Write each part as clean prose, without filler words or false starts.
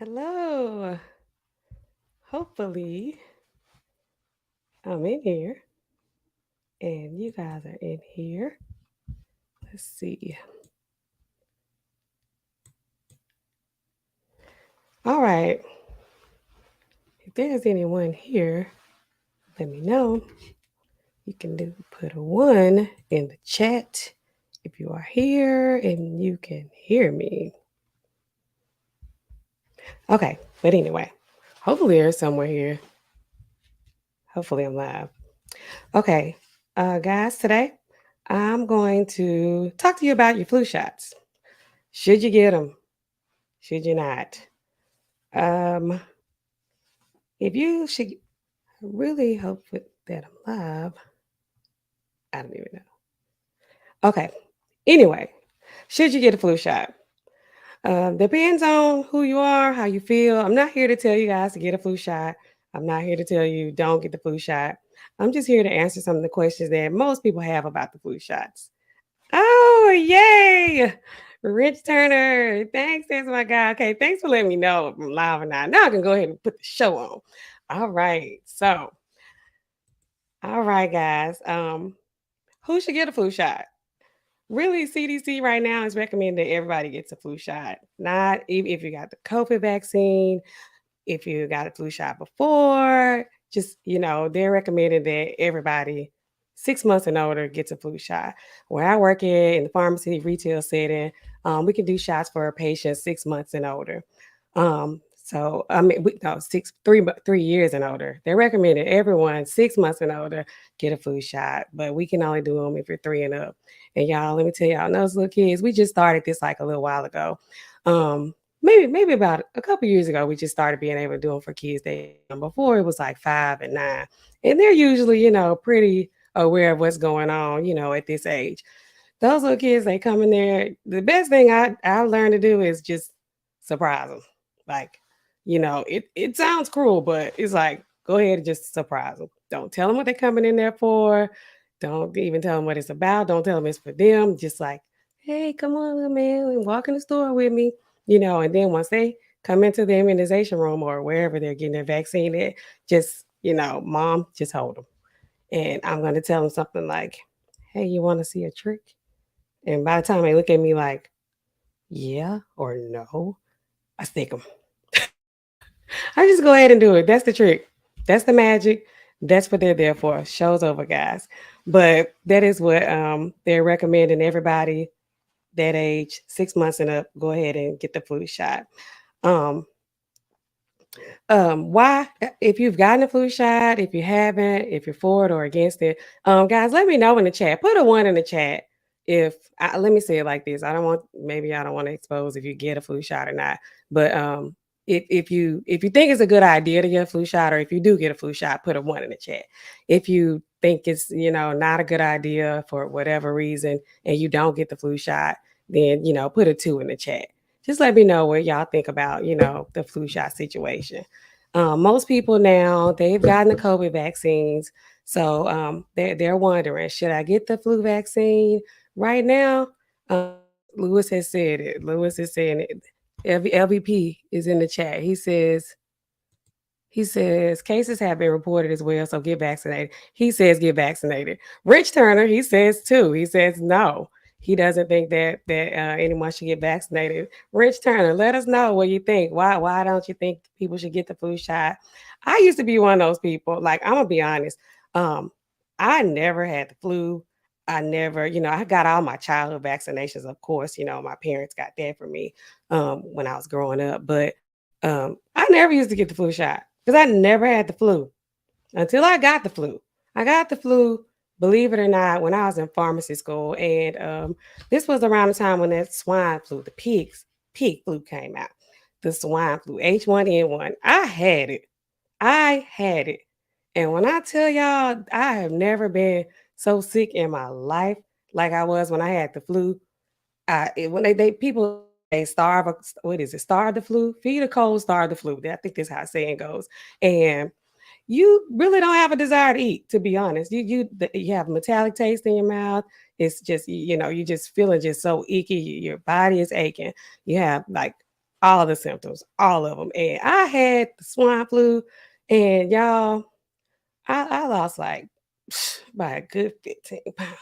Hello. Hopefully, I'm in here and you guys are in here. Let's see. All right. If there's anyone here, let me know. You can put a one in the chat if you are here and you can hear me. Okay. But anyway, hopefully there's somewhere here. Hopefully I'm live. Okay. Guys, today I'm going to talk to you about your flu shots. Should you get them? Should you not? Um, if you should I really hope that I'm live. I don't even know. Okay. Anyway, should you get a flu shot? Depends on who you are, how you feel. I'm not here to tell you guys to get a flu shot. I'm not here to tell you don't get the flu shot. I'm just here to answer some of the questions that most people have about the flu shots. Oh, yay! Rich Turner. Thanks. That's my guy. Okay. Thanks for letting me know if I'm live or not. Now I can go ahead and put the show on. All right. All right, guys. Who should get a flu shot? Really, CDC right now is recommending that everybody gets a flu shot. Not even if you got the COVID vaccine, if you got a flu shot before, just they're recommending that everybody 6 months and older gets a flu shot. Where I work in the pharmacy retail setting, we can do shots for patients 6 months and older. So I mean, no, 3 years and older. They're recommending everyone 6 months and older get a flu shot, but we can only do them if you're three and up. And y'all, let me tell y'all, those little kids, we just started this like a little while ago. Maybe about a couple years ago, we just started being able to do them for kids that before it was like 5 and 9, and they're usually pretty aware of what's going on at this age. Those little kids, they come in there. The best thing I've learned to do is just surprise them. Like, it sounds cruel, but it's like, go ahead and just surprise them. Don't tell them what they're coming in there for. Don't even tell them what it's about. Don't tell them it's for them. Just like, hey, come on, little man, and walk in the store with me. And then once they come into the immunization room or wherever they're getting their vaccine at, just, mom, just hold them. And I'm going to tell them something like, hey, you want to see a trick? And by the time they look at me like, yeah or no, I stick them. I just go ahead and do it. That's the trick. That's the magic. That's what they're there for. Show's over, guys. But that is what they're recommending everybody that age, 6 months and up, go ahead and get the flu shot. Um, why? If you've gotten a flu shot, if you haven't, if you're for it or against it, guys, let me know in the chat. Put a one in the chat. Let me say it like this. Maybe I don't want to expose if you get a flu shot or not. But if you think it's a good idea to get a flu shot, or if you do get a flu shot, put a one in the chat. If you think it's not a good idea for whatever reason and you don't get the flu shot, then put a two in the chat. Just let me know what y'all think about the flu shot situation. Most people now, they've gotten the COVID vaccines, so they're wondering, should I get the flu vaccine right now? Lewis has said it. Lewis is saying it. LVP is in the chat. He says cases have been reported as well, so get vaccinated. He says get vaccinated. Rich Turner, he says too. He says no. He doesn't think that anyone should get vaccinated. Rich Turner, let us know what you think. Why don't you think people should get the flu shot? I used to be one of those people. Like, I'm gonna be honest. Um, I never had the flu. I never, I got all my childhood vaccinations. Of course, my parents got that for me when I was growing up. But I never used to get the flu shot because I never had the flu until I got the flu. I got the flu, believe it or not, when I was in pharmacy school. And this was around the time when that swine flu, the pig flu came out. The swine flu, H1N1. I had it. I had it. And when I tell y'all, I have never been so sick in my life like I was when I had the flu. When they people they starve, what is it? Starve the flu, feed a cold, starve the flu. I think that's how the saying goes. And you really don't have a desire to eat, to be honest. You have metallic taste in your mouth. It's just you just feeling just so icky. Your body is aching. You have like all the symptoms, all of them. And I had the swine flu, and y'all, I lost like by a good 15 pounds.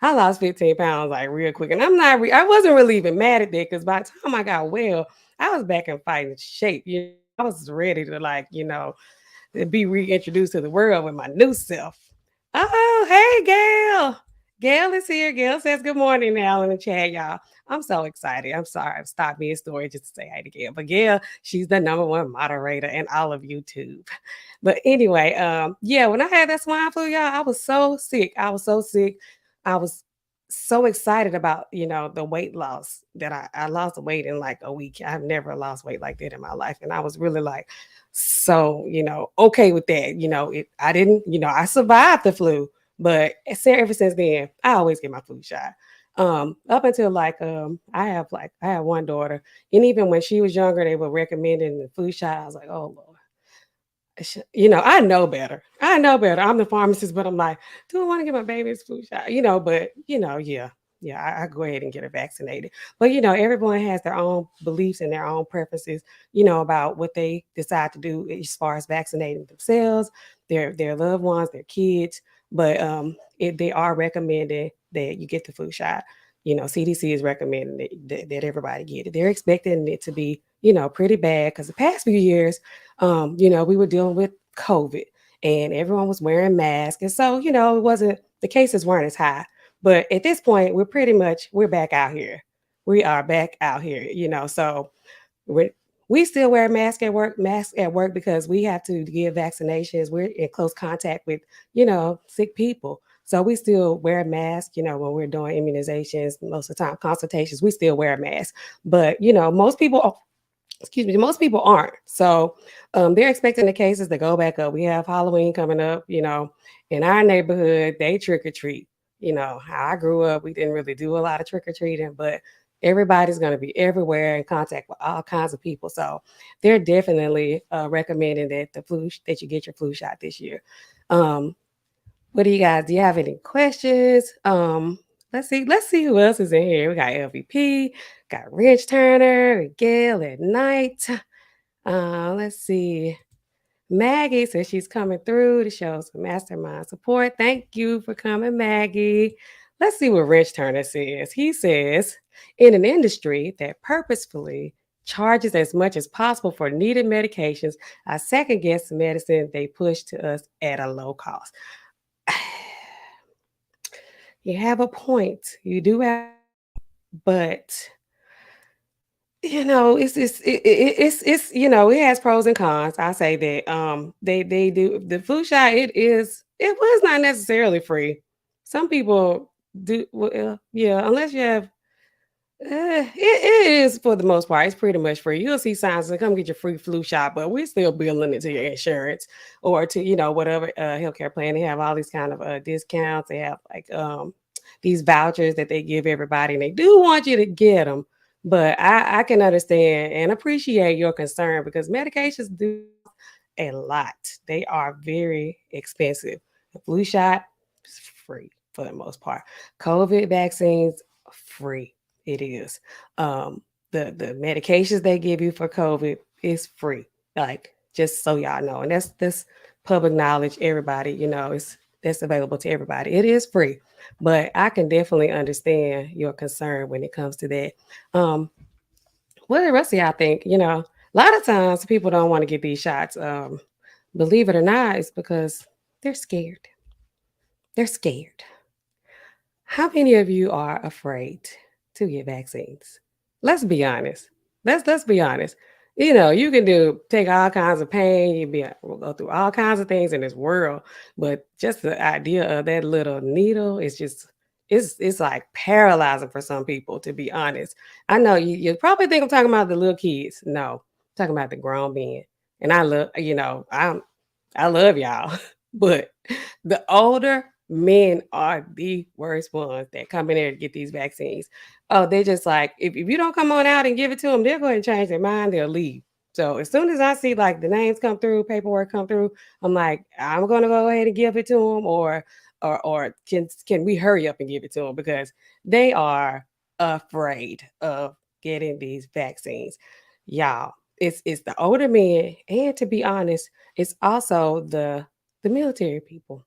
I lost 15 pounds like real quick. And I wasn't really even mad at that because by the time I got well, I was back in fighting shape. I was ready to like, to be reintroduced to the world with my new self. Oh, hey, Gail. Gail is here. Gail says good morning now in the chat, y'all. I'm so excited. I'm sorry. I've stopped being story just to say hi to Gail. But Gail, she's the number one moderator in all of YouTube. But anyway, yeah, when I had that swine flu, y'all, I was so sick. I was so sick. I was so excited about, the weight loss that I lost the weight in like a week. I've never lost weight like that in my life. And I was really like, so, okay with that. I didn't, I survived the flu, but ever since then, I always get my flu shot. Up until I have one daughter, and even when she was younger, they were recommending the flu shot. I was like, oh Lord. I know better. I know better. I'm the pharmacist, but I'm like, do I want to get my baby's flu shot? But yeah, yeah, I go ahead and get her vaccinated. But everyone has their own beliefs and their own preferences, about what they decide to do as far as vaccinating themselves, their loved ones, their kids. But they are recommending that you get the flu shot. CDC is recommending that everybody get it. They're expecting it to be, pretty bad because the past few years we were dealing with COVID and everyone was wearing masks. And so, it wasn't, the cases weren't as high. But at this point, we're back out here. We are back out here, so we're, we still wear masks at work because we have to give vaccinations. We're in close contact with, sick people. So we still wear masks, when we're doing immunizations, most of the time consultations, we still wear masks. But, most people aren't. So they're expecting the cases to go back up. We have Halloween coming up, in our neighborhood, they trick or treat. How I grew up, we didn't really do a lot of trick or treating, but everybody's going to be everywhere in contact with all kinds of people. So they're definitely recommending that you get your flu shot this year. Um, what do you have any questions? Let's see who else is in here. We got LVP, got Rich Turner, Gail at night. Let's see. Maggie says she's coming through to show some mastermind support. Thank you for coming, Maggie. Let's see what Rich Turner says. He says, in an industry that purposefully charges as much as possible for needed medications, I second guess the medicine they push to us at a low cost. You have a point. You do have, but it has pros and cons. I say that they do the flu shot. It was not necessarily free. Some people do well, yeah, unless you have it is for the most part. It's pretty much free. You'll see signs to come get your free flu shot, but we're still billing it to your insurance or to whatever healthcare plan. They have all these kind of discounts. They have like these vouchers that they give everybody, and they do want you to get them. But I can understand and appreciate your concern because medications do a lot. They are very expensive. The flu shot is free for the most part. COVID vaccines free. It is. The medications they give you for COVID is free. Like just so y'all know, and that's public knowledge. Everybody, it's that's available to everybody. It is free, but I can definitely understand your concern when it comes to that. Um, what the rest of y'all think? A lot of times people don't want to get these shots. Believe it or not, it's because they're scared. They're scared. How many of you are afraid to get vaccines? Let's be honest. Let's be honest. You can take all kinds of pain. We'll go through all kinds of things in this world, but just the idea of that little needle is just it's like paralyzing for some people. To be honest, I know you probably think I'm talking about the little kids. No, I'm talking about the grown men. And I love I love y'all, but the older men are the worst ones that come in there to get these vaccines. Oh, they're just like, if you don't come on out and give it to them, they're going to change their mind. They'll leave. So as soon as I see like the names come through, paperwork come through, I'm like, I'm going to go ahead and give it to them, or can we hurry up and give it to them because they are afraid of getting these vaccines. Y'all, it's the older men, and to be honest, it's also the military people.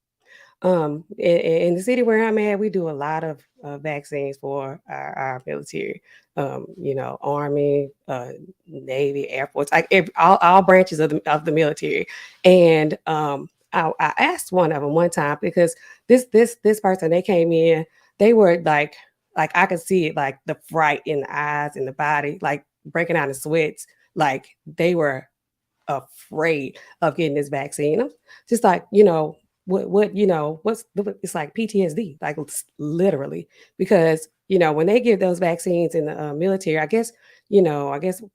In the city where I'm at, we do a lot of vaccines for our military. Army, Navy, Air Force, like all branches of the military. And I asked one of them one time because this person, they came in, they were like I could see it, like the fright in the eyes and the body, like breaking out in sweats, like they were afraid of getting this vaccine. I'm just like, it's like PTSD, like literally, because when they give those vaccines in the military, I guess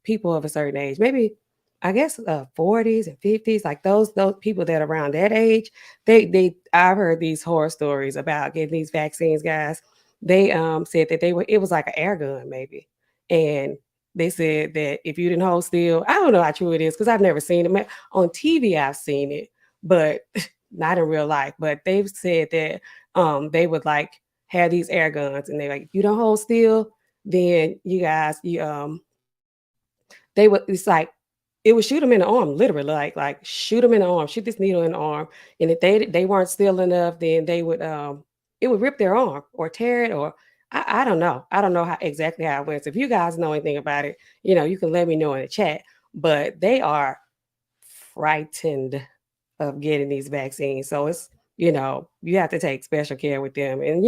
people of a certain age, maybe I guess 40s and 50s, like those people that are around that age, they I've heard these horror stories about getting these vaccines, guys. They said that it was like an air gun maybe, and they said that if you didn't hold still, I don't know how true it is because I've never seen it. On TV, I've seen it, but not in real life. But they've said that they would like have these air guns, and they like, if you don't hold still, then you guys, they would. It's like it would shoot them in the arm, literally, like shoot them in the arm, shoot this needle in the arm, and if they weren't still enough, then they would it would rip their arm or tear it, or I don't know. I don't know how exactly how it went. So if you guys know anything about it, you can let me know in the chat. But they are frightened of getting these vaccines. So you have to take special care with them. And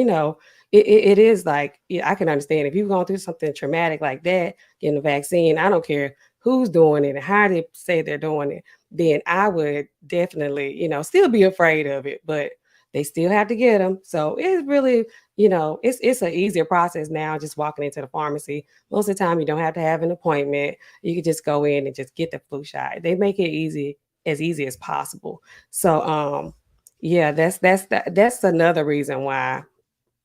it is like, yeah, I can understand if you've gone through something traumatic like that, getting a vaccine, I don't care who's doing it and how they say they're doing it, then I would definitely, still be afraid of it. But they still have to get them. So it's really, it's an easier process now just walking into the pharmacy. Most of the time you don't have to have an appointment. You can just go in and just get the flu shot. They make it easy as possible. So yeah, that's another reason why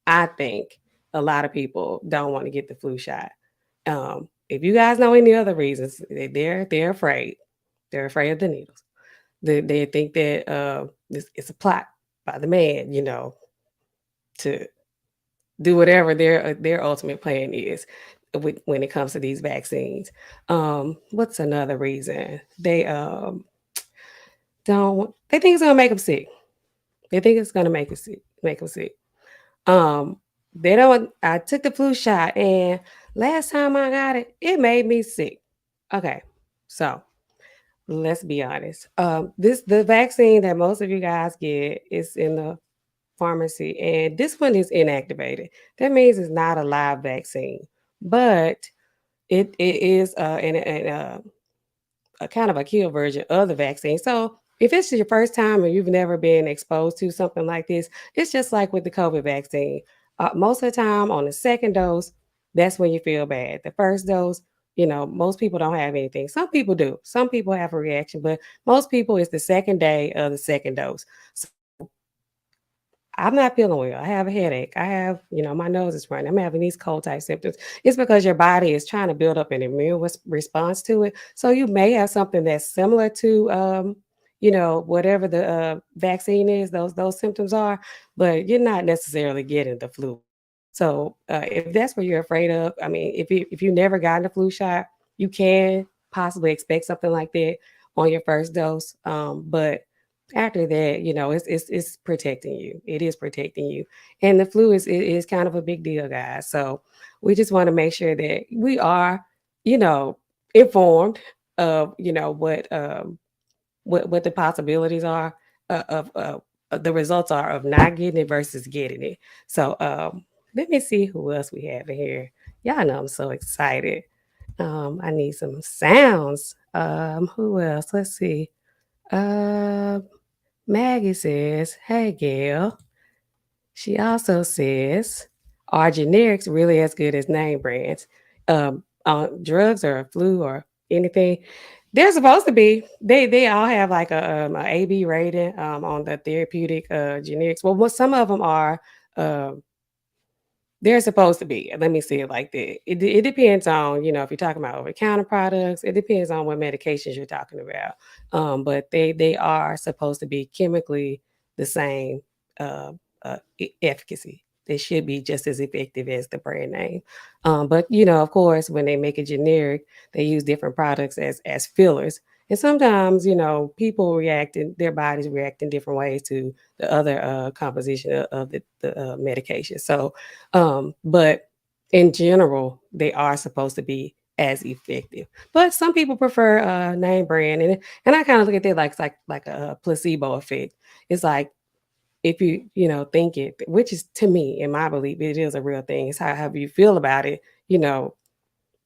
I think a lot of people don't want to get the flu shot. If you guys know any other reasons, they're afraid. They're afraid of the needles. They think that it's a plot by the man, to do whatever their ultimate plan is when it comes to these vaccines. What's another reason? They think it's gonna make them sick. They think it's gonna make them sick. Um, they don't. I took the flu shot, and last time I got it, it made me sick. Okay, so let's be honest. The vaccine that most of you guys get is in the pharmacy, and this one is inactivated. That means it's not a live vaccine, but it is a kind of a kill version of the vaccine. So if it's your first time and you've never been exposed to something like this, it's just like with the COVID vaccine. Most of the time on the second dose, that's when you feel bad. The first dose, most people don't have anything. Some people do. Some people have a reaction, but most people it's the second day of the second dose. So I'm not feeling well. I have a headache. I have, my nose is running. I'm having these cold type symptoms. It's because your body is trying to build up an immune response to it. So you may have something that's similar to, whatever the vaccine is. Those symptoms are, but you're not necessarily getting the flu. So if that's what you're afraid of, I mean, if you never gotten a flu shot, you can possibly expect something like that on your first dose. But after that, it's protecting you. It is protecting you. And the flu is kind of a big deal, guys. So we just want to make sure that we are, you know, informed of, what the possibilities are of the results are of not getting it versus getting it. So let me see who else we have in here. Y'all know I'm so excited. I need some sounds. Who else? Let's see. Um Maggie says, "Hey, Gail." She also says, "Are generics really as good as name brands? Drugs or flu or anything? They're supposed to be. They all have like a AB rating on the therapeutic generics. Well, what some of them are, um, they're supposed to be. Let me say it like that. It depends on, if you're talking about over counter products, it depends on what medications you're talking about. But they are supposed to be chemically the same uh, efficacy. it should be just as effective as the brand name. But of course, when they make it generic, they use different products as fillers. And sometimes, people react in their bodies react in different ways to the other composition of the medication. So, but in general, they are supposed to be as effective. But some people prefer name brand, and I kind of look at that like a placebo effect. It's like if think it, which is to me, in my belief, it is a real thing. It's however you feel about it. You know,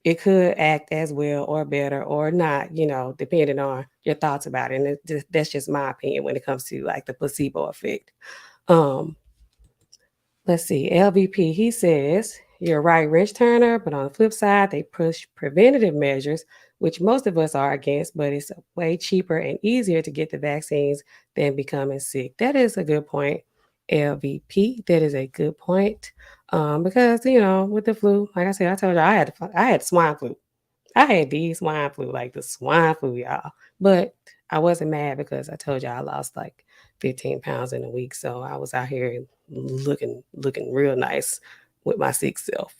it could act as well or better or not. Depending on your thoughts about it. And that's just my opinion when it comes to like the placebo effect. Um, Let's see, LVP, he says, you're right, wrench turner, but on the flip side, they push preventative measures, which most of us are against, but it's way cheaper and easier to get the vaccines than becoming sick. That is a good point, LVP. That is a good point. Because, with the flu, like I said, I told you I had swine flu. I had the swine flu, like the swine flu, y'all. But I wasn't mad because I told you I lost like 15 pounds in a week. So I was out here looking real nice with my sick self.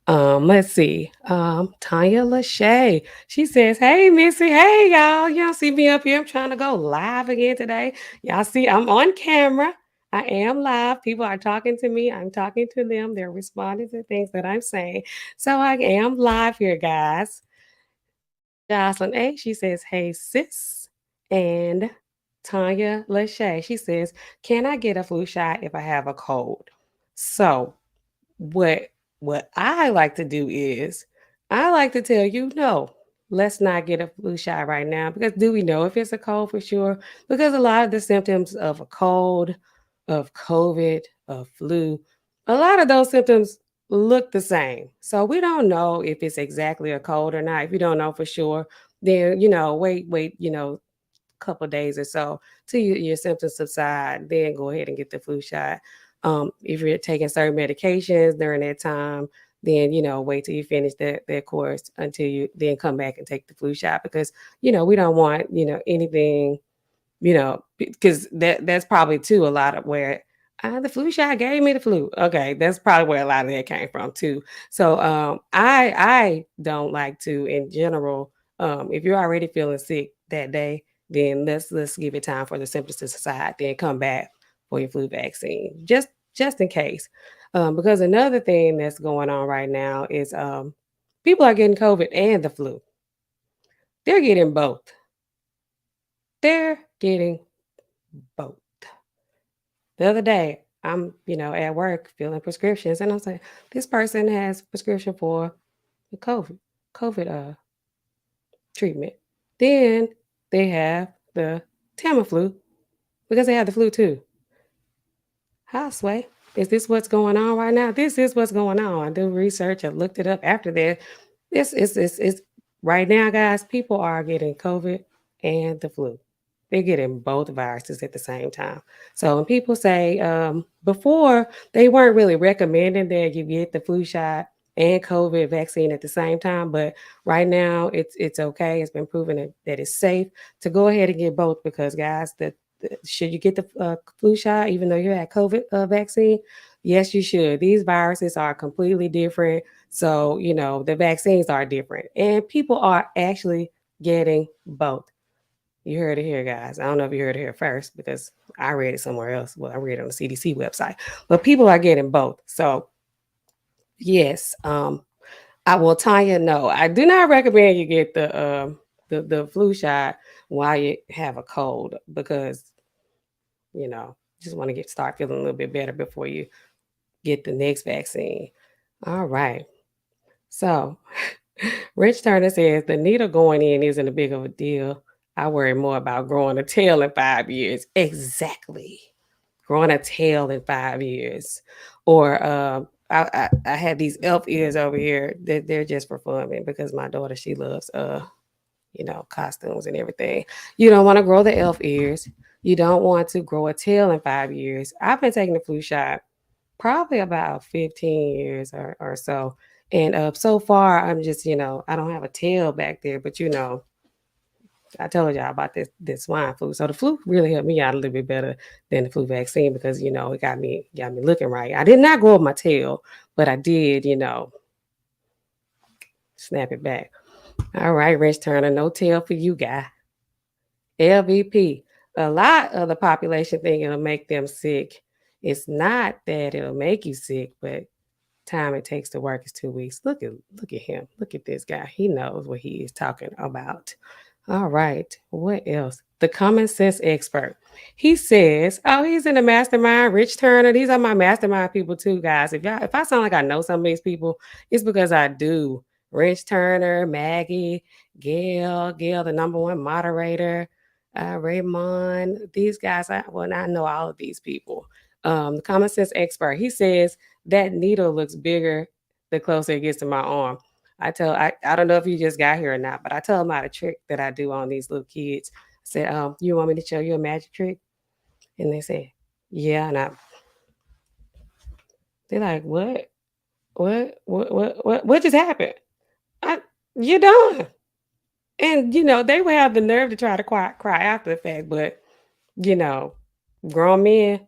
Let's see. Tanya Lachey. She says, hey Missy, hey y'all. Y'all see me up here. I'm trying to go live again today. Y'all see I'm on camera. I am live. People are talking to me. I'm talking to them. They're responding to things that I'm saying. So I am live here, guys. Jocelyn A, she says, hey sis. And Tanya Lachey, she says, can I get a flu shot if I have a cold? So what what I like to do is I like to tell you, no, let's not get a flu shot right now because do we know if it's a cold for sure? Because a lot of the symptoms of a cold, of COVID, of flu, a lot of those symptoms look the same. So we don't know if it's exactly a cold or not. If you don't know for sure, then wait, couple days or so till your symptoms subside, then go ahead and get the flu shot. If you're taking certain medications during that time, then wait till you finish that course until you then come back and take the flu shot because we don't want anything because that's probably too a lot of where the flu shot gave me the flu. Okay, that's probably where a lot of that came from too. So I don't like to in general. If you're already feeling sick that day, then let's give it time for the symptoms to subside. Then come back for your flu vaccine, just in case. Because another thing that's going on right now is people are getting COVID and the flu. They're getting both. They're getting both. The other day, I'm, at work filling prescriptions, and I'm saying, this person has prescription for the COVID treatment. Then they have the Tamiflu because they have the flu too. How sway? Is this what's going on right now? This is what's going on. I do research. I looked it up after that. This is right now, guys. People are getting COVID and the flu. They're getting both viruses at the same time. So when people say before they weren't really recommending that you get the flu shot and COVID vaccine at the same time, but right now it's okay. It's been proven that it's safe to go ahead and get both because guys, should you get the flu shot even though you had COVID vaccine? Yes, you should. These viruses are completely different. So, the vaccines are different and people are actually getting both. You heard it here, guys. I don't know if you heard it here first because I read it somewhere else. Well, I read it on the CDC website, but people are getting both. So, yes, I will Tanya. No, I do not recommend you get the flu shot while you have a cold because just want to start feeling a little bit better before you get the next vaccine. All right. So, Rich Turner says the needle going in isn't a big of a deal. I worry more about growing a tail in 5 years. Exactly. Growing a tail in 5 years. Or I had these elf ears over here that they're just for fun man, because my daughter, she loves costumes and everything. You don't want to grow the elf ears. You don't want to grow a tail in 5 years. I've been taking the flu shot probably about 15 years or so. And so far, I'm just, I don't have a tail back there, but I told y'all about this swine flu. So the flu really helped me out a little bit better than the flu vaccine because it got me looking right. I did not go up my tail, but I did, snap it back. All right, Rich Turner, no tail for you, guy. LVP. A lot of the population think it'll make them sick. It's not that it'll make you sick, but time it takes to work is 2 weeks. Look at him. Look at this guy. He knows what he is talking about. All right. What else? The common sense expert. He says, "Oh, he's in the mastermind. Rich Turner. These are my mastermind people too, guys. If I sound like I know some of these people, it's because I do. Rich Turner, Maggie, Gail, the number one moderator, Raymond. These guys. I know all of these people. The common sense expert. He says that needle looks bigger the closer it gets to my arm. I don't know if you just got here or not, but I tell them about a trick that I do on these little kids. I said, you want me to show you a magic trick? And they say, yeah. And they're like, what? What just happened? I, you're done. And, they would have the nerve to try to cry after the fact, but, you know, grown men,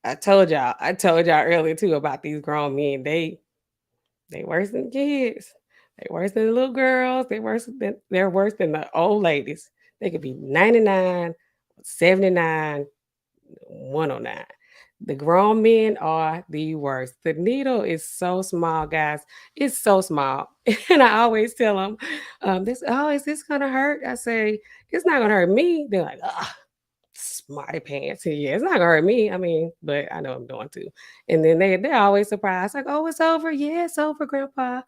I told y'all earlier too about these grown men. They worse than kids. They worse than the little girls. They're worse than the old ladies. They could be 99, 79, 109. The grown men are the worst. The needle is so small, guys. It's so small. And I always tell them, is this gonna hurt? I say, it's not gonna hurt me. They're like, smarty pants. Yeah, it's not gonna hurt me. I mean, but I know I'm doing too. And then they're always surprised, like, oh, it's over. Yeah, it's over, Grandpa.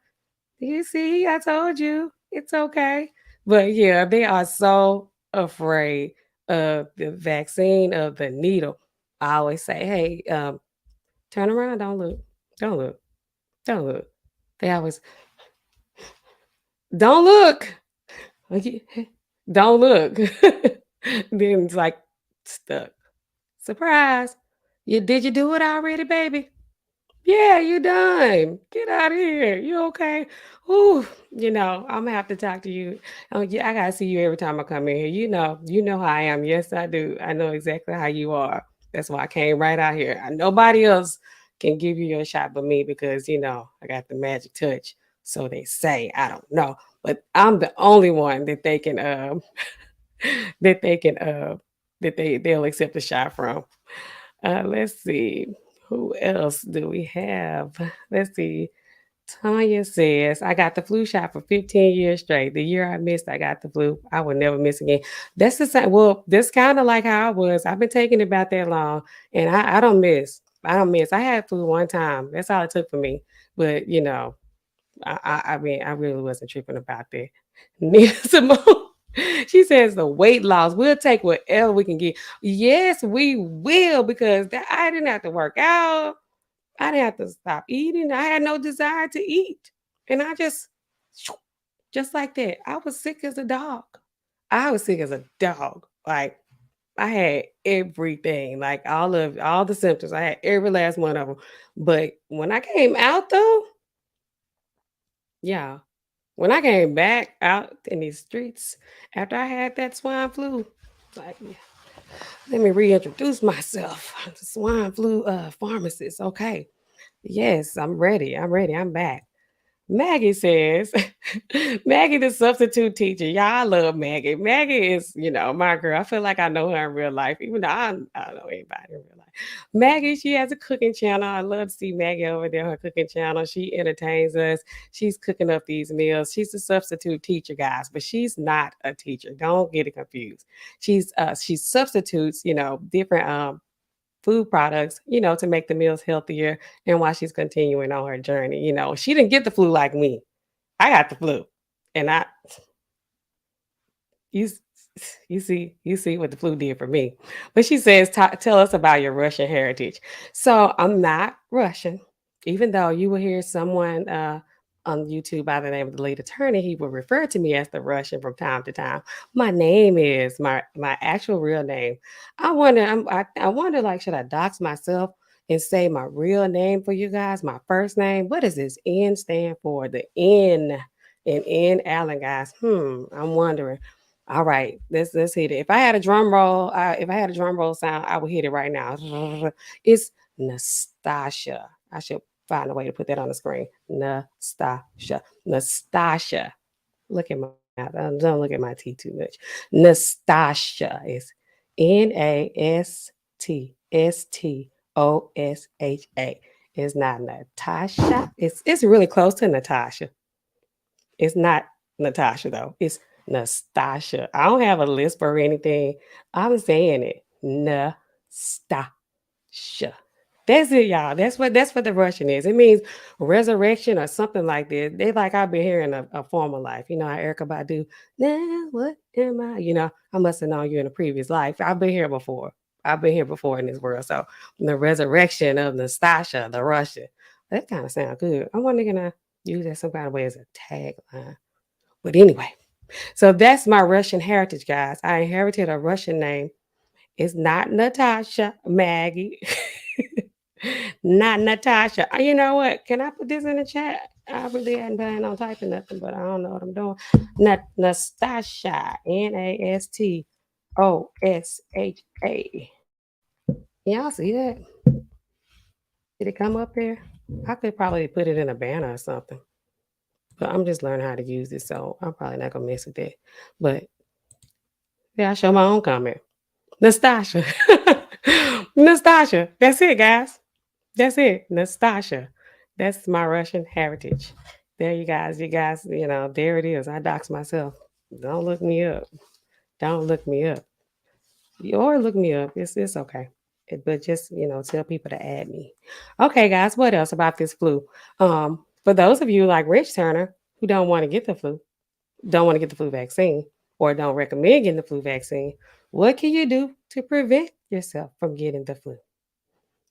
You see, I told you it's okay. But yeah, they are so afraid of the vaccine, of the needle. I always say, hey, turn around, don't look, don't look. They always, don't look, okay, don't look. Then it's like stuck. Surprise. Did you do it already, baby? Yeah, you done. Get out of here. You okay? Ooh, I'm gonna have to talk to you. Oh, yeah, I gotta see you every time I come in here. You know how I am. Yes, I do. I know exactly how you are. That's why I came right out here. Nobody else can give you your shot but me because I got the magic touch. So they say. I don't know, but I'm the only one that they can that they can they'll accept a shot from. Let's see. Who else do we have? Let's see. Tanya says, I got the flu shot for 15 years straight. The year I missed, I got the flu. I would never miss again. That's the same. Well, that's kind of like how I was. I've been taking it about that long, and I don't miss. I don't miss. I had flu one time. That's all it took for me. But I mean, I really wasn't tripping about that. Nina Simone, she says the weight loss. We'll take whatever we can get. Yes, we will because I didn't have to work out. I didn't have to stop eating. I had no desire to eat, and I just like that. I was sick as a dog. I was sick as a dog. Like I had everything, like all the symptoms. I had every last one of them. But when I came out though, yeah. When I came back out in these streets after I had that swine flu, like, yeah, let me reintroduce myself. The swine flu pharmacist. Okay. Yes, I'm ready. I'm ready. I'm back. Maggie says, Maggie, the substitute teacher. Y'all, I love Maggie. Maggie is, my girl. I feel like I know her in real life, even though I don't know anybody in real life. Maggie, she has a cooking channel. I love to see Maggie over there, her cooking channel. She entertains us. She's cooking up these meals. She's a substitute teacher, guys, but she's not a teacher. Don't get it confused. She substitutes, different food products, to make the meals healthier and while she's continuing on her journey. She didn't get the flu like me. I got the flu. And you s- you see what the flu did for me. But she says, Tell us about your Russian heritage." So I'm not Russian, even though you will hear someone on YouTube by the name of the lead attorney. He will refer to me as the Russian from time to time. My name is my actual real name. I wonder, like, should I dox myself and say my real name for you guys? My first name. What does this N stand for? The N in Allen, guys. I'm wondering. All right, let's hit it. If I had a drum roll sound, I would hit it right now. It's Nastasia. I should find a way to put that on the screen. Nastasia. Nastasia. Look at my mouth. Don't look at my teeth too much. Nastasia is Nastosha. It's not Natasha. It's really close to Natasha. It's not Natasha though. It's Nastasha. I don't have a lisp or anything. I'm saying it. Nastasha. That's it, y'all. That's what the Russian is. It means resurrection or something like that. They like I've been here in a former life. You know how Erica Badu, now what am I? You know, I must have known you in a previous life. I've been here before. I've been here before in this world. So the resurrection of Nastasha, the Russian. That kind of sound good. I wonder gonna use that some kind of way as a tagline. But anyway, so that's my Russian heritage, guys. I inherited a Russian name. It's not Natasha, Maggie. Not Natasha. You know what? Can I put this in the chat? I really hadn't planned on typing nothing, but I don't know what I'm doing. Nastasha. Nastosha. Y'all see that? Did it come up there? I could probably put it in a banner or something. But I'm just learning how to use it, so I'm probably not gonna mess with that. But yeah, I show my own comment. Nastasha. Nastasha. That's it, guys. That's it. Nastasha. That's my Russian heritage. There you know, there it is. I dox myself. Don't look me up. Don't look me up. Or look me up. It's okay. But just, you know, tell people to add me. Okay, guys, what else about this flu? For those of you like Rich Turner who don't want to get the flu vaccine, or don't recommend getting the flu vaccine, what can you do to prevent yourself from getting the flu?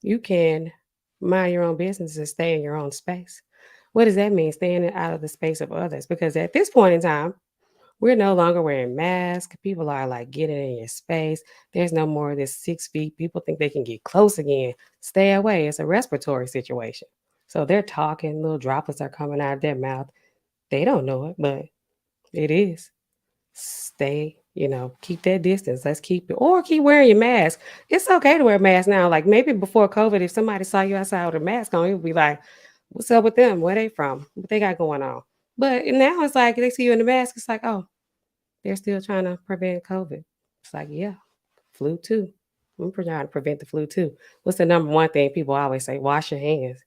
You can mind your own business and stay in your own space. What does that mean? Staying out of the space of others. Because at this point in time, we're no longer wearing masks. People are like getting in your space. There's no more of this 6 feet. People think they can get close again. Stay away. It's a respiratory situation. So they're talking, little droplets are coming out of their mouth. They don't know it, but it is. Stay, you know, keep that distance. Let's keep it, or keep wearing your mask. It's okay to wear a mask now. Like maybe before COVID, if somebody saw you outside with a mask on, it would be like, what's up with them? Where they from? What they got going on? But now it's like they see you in the mask, it's like, oh, they're still trying to prevent COVID. It's like, yeah, flu too. I'm trying to prevent the flu too. What's the number one thing people always say? Wash your hands.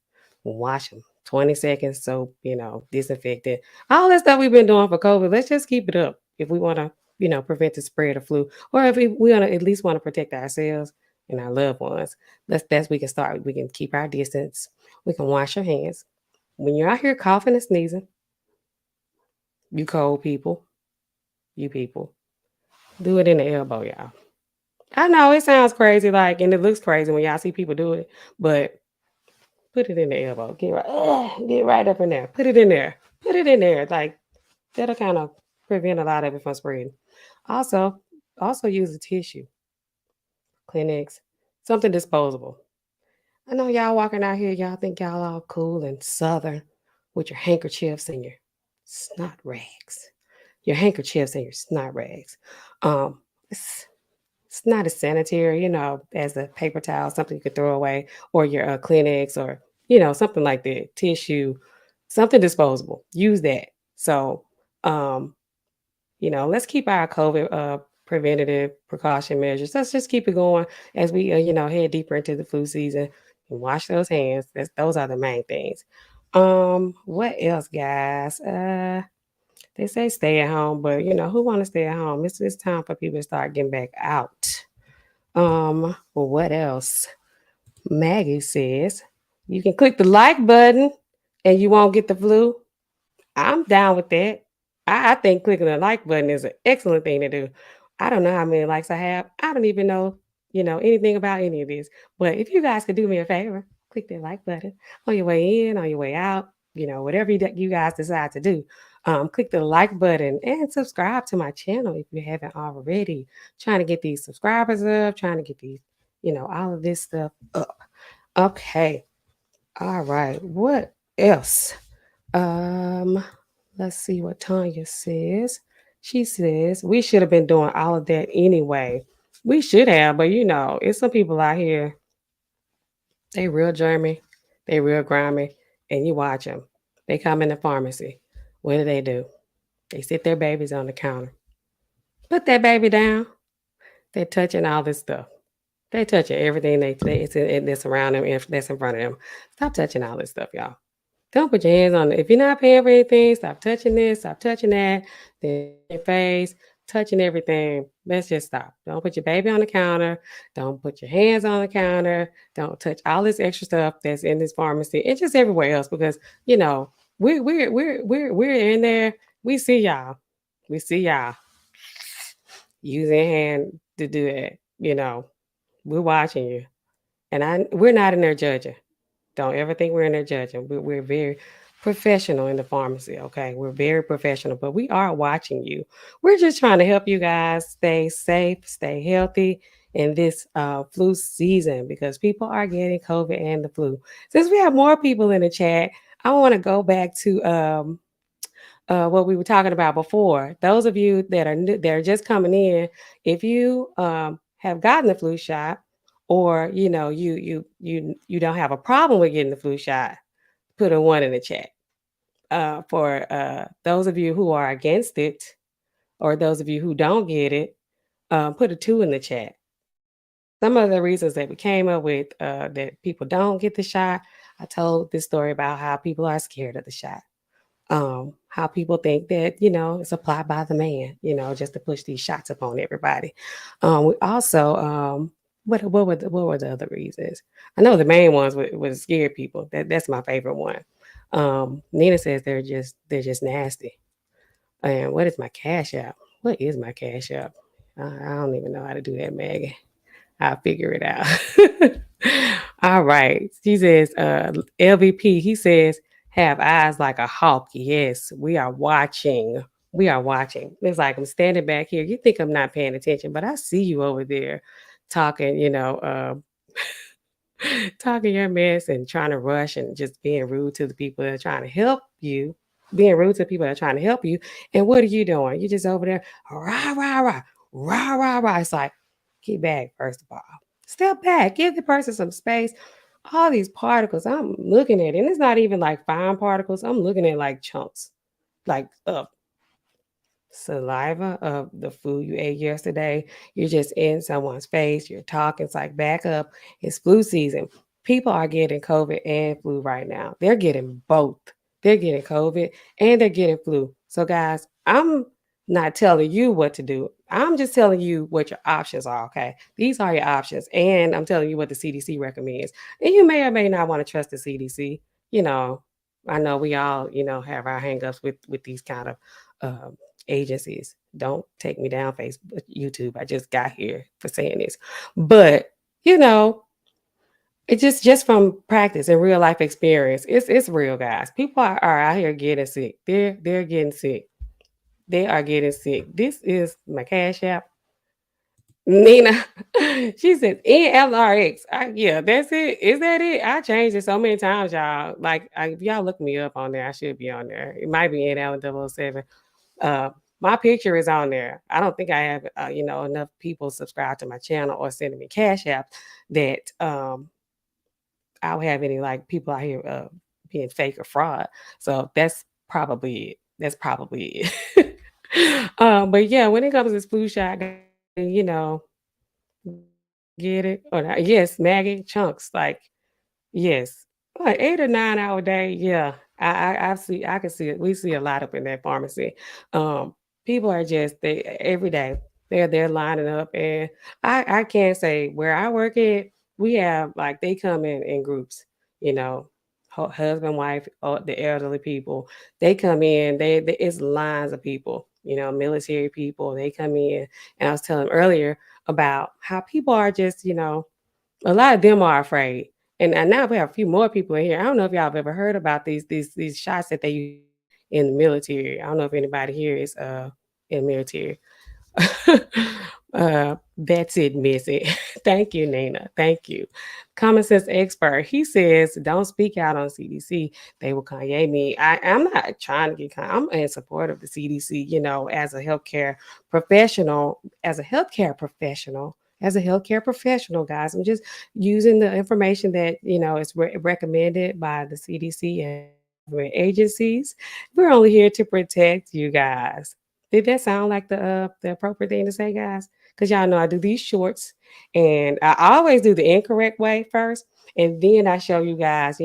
Wash them. 20 seconds soap, you know, disinfectant. All that stuff we've been doing for COVID, let's just keep it up if we want to, you know, prevent the spread of flu. Or if we want to at least want to protect ourselves and our loved ones. That's we can start. We can keep our distance. We can wash our hands. When you're out here coughing and sneezing, you cold people, you people, do it in the elbow, y'all. I know it sounds crazy, like, and it looks crazy when y'all see people do it, but put it in the elbow. Get right up in there. Put it in there. Put it in there. Like that'll kind of prevent a lot of it from spreading. Also, also use a tissue. Clinics, something disposable. I know y'all walking out here, y'all think y'all all cool and southern with your handkerchiefs and your snot rags. Your handkerchiefs and your snot rags. Um, it's it's not as sanitary, you know, as a paper towel, something you could throw away, or your clinics, or you know, something like that. Tissue, something disposable. Use that. So, um, you know, let's keep our COVID preventative precaution measures. Let's just keep it going as we, you know, head deeper into the flu season and wash those hands. Those are the main things. What else, guys? They say stay at home, but you know, who want to stay at home? It's time for people to start getting back out. Well, what else? Maggie says you can click the like button and you won't get the flu. I'm down with that. I think clicking the like button is an excellent thing to do. I don't know how many likes I have. I don't even know, you know, anything about any of this. But if you guys could do me a favor, click that like button on your way in, on your way out, you know, whatever you guys decide to do. Click the like button and subscribe to my channel if you haven't already. Trying to get these subscribers up, trying to get these, you know, all of this stuff up. Okay. All right. What else? Um, let's see what Tanya says. She says, "We should have been doing all of that anyway." We should have, but it's some people out here, they real germy, they real grimy, and you watch them. They come in the pharmacy. What do? They sit their babies on the counter. Put that baby down. They're touching all this stuff. They touching everything that's around them, if that's in front of them. Stop touching all this stuff, y'all. Don't put your hands on it. If you're not paying for anything, stop touching this, stop touching that, then your face, touching everything. Let's just stop. Don't put your baby on the counter. Don't put your hands on the counter. Don't touch all this extra stuff that's in this pharmacy and just everywhere else because you know we're in there. We see y'all. We see y'all using hand to do that. We're watching you, and we're not in there judging. Don't ever think we're in there judging. We're very professional in the pharmacy, okay? We're very professional, but we are watching you. We're just trying to help you guys stay safe, stay healthy in this flu season because people are getting COVID and the flu. Since we have more people in the chat, I want to go back to what we were talking about before. Those of you that are new, that are just coming in, if you have gotten the flu shot, or you don't have a problem with getting the flu shot, put a one in the chat. For those of you who are against it, or those of you who don't get it, put a two in the chat. Some of the reasons that we came up with that people don't get the shot, I told this story about how people are scared of the shot. How people think that it's applied by the man, just to push these shots upon everybody. We also what were the other reasons? I know the main ones was scare people. That's my favorite one. Nina says they're just nasty. And what is my cash app? What is my cash app? I don't even know how to do that, Maggie. I'll figure it out. All right. She says, LVP, he says, have eyes like a hawk. Yes, we are watching. We are watching. It's like I'm standing back here. You think I'm not paying attention, but I see you over there talking, talking your mess and trying to rush and just being rude to the people that are trying to help you, being rude to the people that are trying to help you. And what are you doing? You're just over there, rah, rah, rah, rah, rah, rah. It's like, get back, first of all. Step back, give the person some space. All these particles, I'm looking at it, and it's not even like fine particles. I'm looking at like chunks, like saliva of the food you ate yesterday. You're just in someone's face. You're talking. It's like back up. It's flu season. People are getting COVID and flu right now. They're getting both. They're getting COVID and they're getting flu. So, guys, I'm not telling you what to do. I'm just telling you what your options are. Okay. These are your options. And I'm telling you what the CDC recommends. And you may or may not want to trust the CDC. You know, I know we all, have our hangups with these kind of agencies. Don't take me down, Facebook, YouTube. I just got here for saying this. But, you know, it just from practice and real life experience. It's real, guys. People are out here getting sick. They're getting sick. They are getting sick. This is my cash app. Nina, she says NLRX. Yeah, that's it. Is that it? I changed it so many times, y'all. Like, if y'all look me up on there, I should be on there. It might be NL007. Uh, my picture is on there. I don't think I have, enough people subscribe to my channel or sending me cash apps that I'll have any like people out here being fake or fraud. So that's probably it. That's probably it. But yeah, when it comes to this flu shot, you know, get it or not. Yes, Maggie chunks like yes. Like 8 or 9 hour day, yeah. I can see it. We see a lot up in that pharmacy. Um, People are just they every day they're lining up, and I can't say where I work at. We have like they come in groups, you know, husband, wife, the elderly people. They come in. It's lines of people, military people. They come in, and I was telling earlier about how people are just, a lot of them are afraid. And now we have a few more people in here. I don't know if y'all have ever heard about these shots that they use in the military. I don't know if anybody here is in the military. That's it, Missy. Thank you, Nina. Thank you. Common sense expert. He says, don't speak out on CDC. They will Kanye me. I'm not trying to get I'm in support of the CDC, as a healthcare professional, as a healthcare professional, guys. I'm just using the information that, is recommended by the CDC and other government agencies. We're only here to protect you guys. Did that sound like the appropriate thing to say, guys? Because y'all know I do these shorts, and I always do the incorrect way first, and then I show you guys,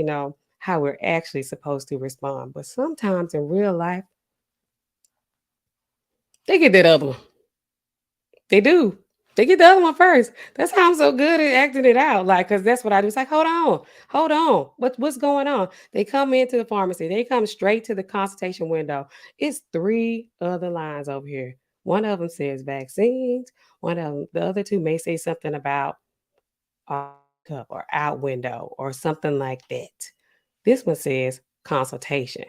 how we're actually supposed to respond. But sometimes in real life, they get that other one. They do. They get the other one first. That's how I'm so good at acting it out. Like, cause that's what I do. It's like, hold on. What's going on? They come into the pharmacy. They come straight to the consultation window. It's three other lines over here. One of them says vaccines. One of them, the other two may say something about cup or out window or something like that. This one says consultation.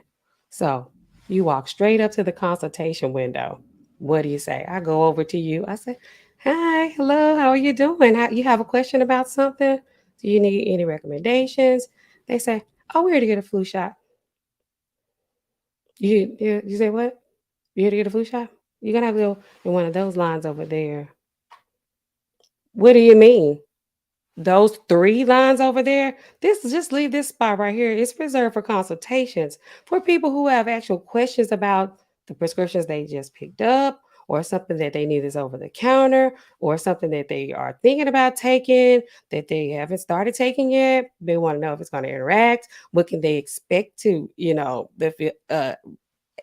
So you walk straight up to the consultation window. What do you say? I go over to you. I say, hi, hello, how are you doing? You have a question about something? Do you need any recommendations? They say, oh, we're here to get a flu shot. You say what? You here to get a flu shot? You're gonna have to go in one of those lines over there. What do you mean? Those three lines over there, this just leave this spot right here. It's reserved for consultations for people who have actual questions about the prescriptions they just picked up, or something that they need is over the counter, or something that they are thinking about taking that they haven't started taking yet. They want to know if it's going to interact. What can they expect to,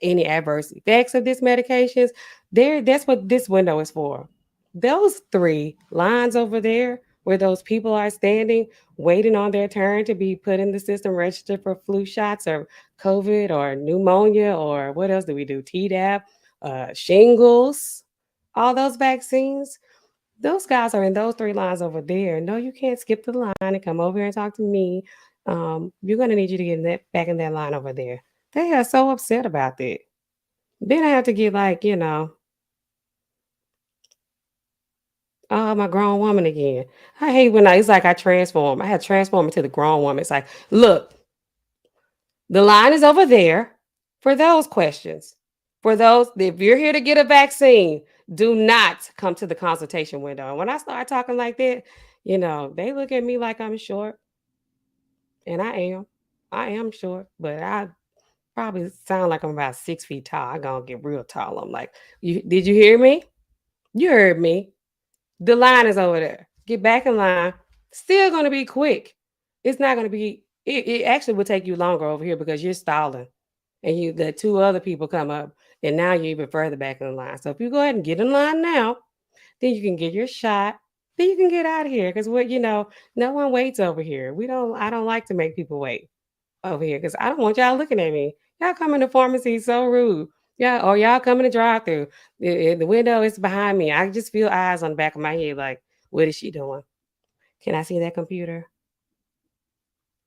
any adverse effects of these medications. That's what this window is for. Those three lines over there where those people are standing waiting on their turn to be put in the system registered for flu shots or COVID or pneumonia or what else do we do? Tdap, shingles, all those vaccines. Those guys are in those three lines over there. No, you can't skip the line and come over here and talk to me. You're gonna need you to get in that back in that line over there. They are so upset about that. Then I have to get like, oh, my grown woman again. I hate when it's like I transform. I had to transform into the grown woman. It's like, look, the line is over there for those questions. For those, if you're here to get a vaccine, do not come to the consultation window. And when I start talking like that, they look at me like I'm short, and I am. I am short, but I probably sound like I'm about 6 feet tall. I gonna get real tall. I'm like, did you hear me? You heard me. The line is over there. Get back in line. Still gonna be quick. It's not gonna be. It actually will take you longer over here because you're stalling, and you the two other people come up, and now you're even further back in the line. So if you go ahead and get in line now, then you can get your shot. Then you can get out of here because no one waits over here. We don't. I don't like to make people wait over here because I don't want y'all looking at me. Y'all come in the pharmacy so rude. Yeah, or y'all come in the drive through. The window is behind me. I just feel eyes on the back of my head like, what is she doing? Can I see that computer?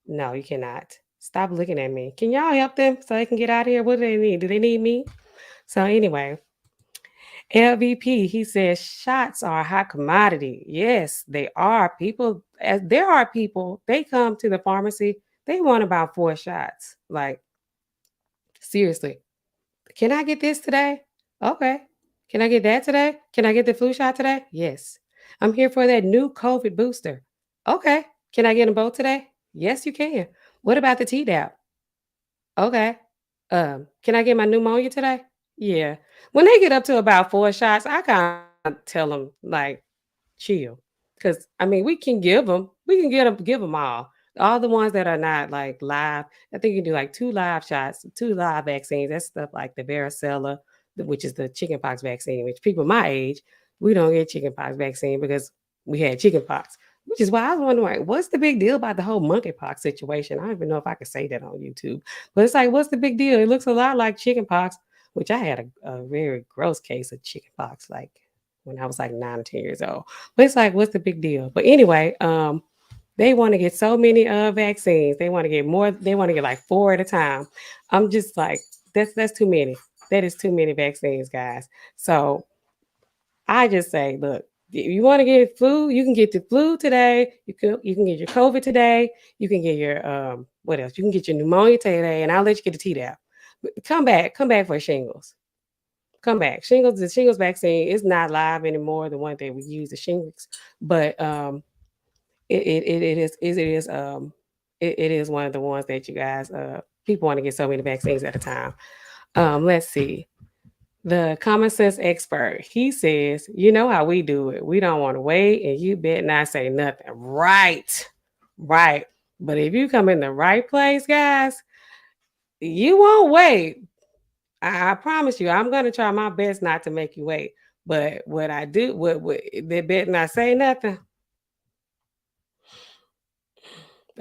No, you cannot. Stop looking at me. Can y'all help them so they can get out of here? What do they need? Do they need me? So anyway, LVP, he says shots are a hot commodity. Yes, they are. People, as there are people, they come to the pharmacy, they want about 4 shots. Like, seriously. Can I get this today? Okay. Can I get that today? Can I get the flu shot today? Yes. I'm here for that new COVID booster. Okay. Can I get them both today? Yes, you can. What about the Tdap? Okay. Can I get my pneumonia today? Yeah. When they get up to about 4 shots, I kind of tell them like, chill. Because I mean, we can give them all the ones that are not like live. I think you can do like 2 live shots, 2 live vaccines. That's stuff like the varicella, which is the chickenpox vaccine. Which people my age, we don't get chickenpox vaccine because we had chickenpox. Which is why I was wondering, what's the big deal about the whole monkeypox situation? I don't even know if I could say that on YouTube, but it's like, what's the big deal? It looks a lot like chickenpox, which I had a very gross case of chickenpox, like when I was like 9 or 10 years old. But it's like, what's the big deal? But anyway, they want to get so many vaccines. They want to get more. They want to get like 4 at a time. I'm just like, that's too many. That is too many vaccines, guys. So I just say, look, if you want to get flu, you can get the flu today. You can get your COVID today. You can get your what else? You can get your pneumonia today, and I'll let you get the Tdap. But come back for shingles. Come back. Shingles, the shingles vaccine is not live anymore. The one that we use, the shingles, but it is one of the ones that you guys people want to get so many vaccines at a time. Let's see. The common sense expert, he says, you know how we do it. We don't want to wait, and you bet not say nothing. Right. Right. But if you come in the right place, guys, you won't wait. I promise you, I'm gonna try my best not to make you wait. But what I do, what they bet not say nothing.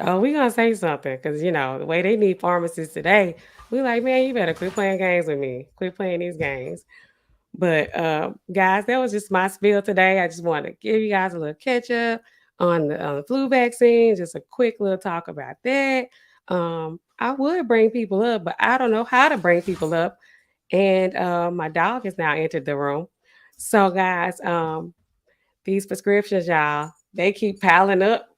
Oh, we gonna say something because the way they need pharmacists today, we like, man, you better quit playing games with me. Quit playing these games. But guys, that was just my spiel today. I just wanted to give you guys a little catch up on the flu vaccine, just a quick little talk about that. I would bring people up, but I don't know how to bring people up. And my dog has now entered the room. So, guys, these prescriptions, y'all, they keep piling up.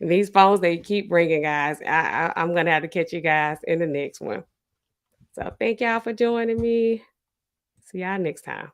These phones, they keep ringing, guys. I'm going to have to catch you guys in the next one. So, thank y'all for joining me. See y'all next time.